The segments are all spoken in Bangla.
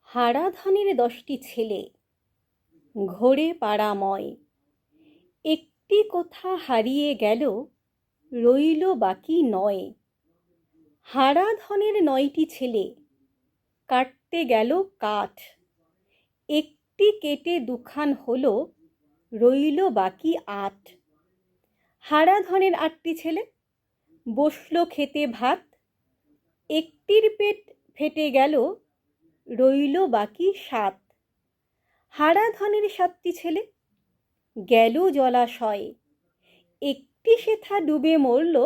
হারাধনের 10টি ছেলে, ঘোরে পাড়াময়। একটি কোথা হারিয়ে গেল, রইল বাকি 9। হারাধনের 9টি ছেলে, কাটতে গেল কাঠ। একটি কেটে দুখান হলো, রইল বাকি 8। হারাধনের 8টি ছেলে, বসলো খেতে ভাত। একটির পেট ফেটে গেল, রইল বাকি 7। হারাধনের 7টি ছেলে, গেল জলাশয়ে। একটি সেথা ডুবে মরল,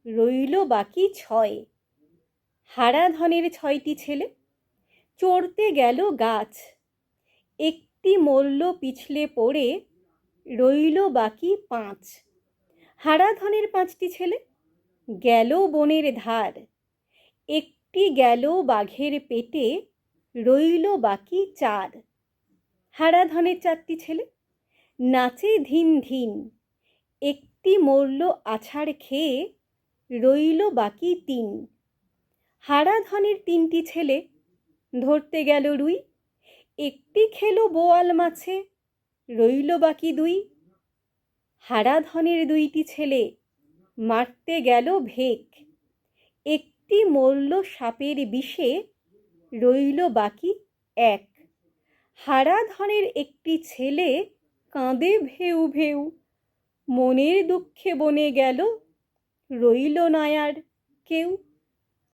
রইল বাকি 6। হারাধনের 6টি ছেলে, চড়তে গেল গাছ। একটি মরল পিছলে পড়ে, রইল বাকি 5। হারাধনের 5টি ছেলে, গেল বনের ধার। একটি গেল বাঘের পেটে, রইল বাকি 4। হারাধনের 4টি ছেলে, নাচে ধিন ধিন। একটি মরল আছাড় খেয়ে, রইল বাকি 3। হারাধনের 3টি ছেলে, ধরতে গেল রুই। একটি খেলো বোয়াল মাছে, রইল বাকি 2। হারাধনের 2টি ছেলে, মারতে গেল ভেক। একটি মরল সাপের বিষে, রইল বাকি 1। হারাধনের একটি ছেলে, কাঁদে ভেউ ভেউ। মনের দুঃখে বনে গেল, রইল না আর কেউ।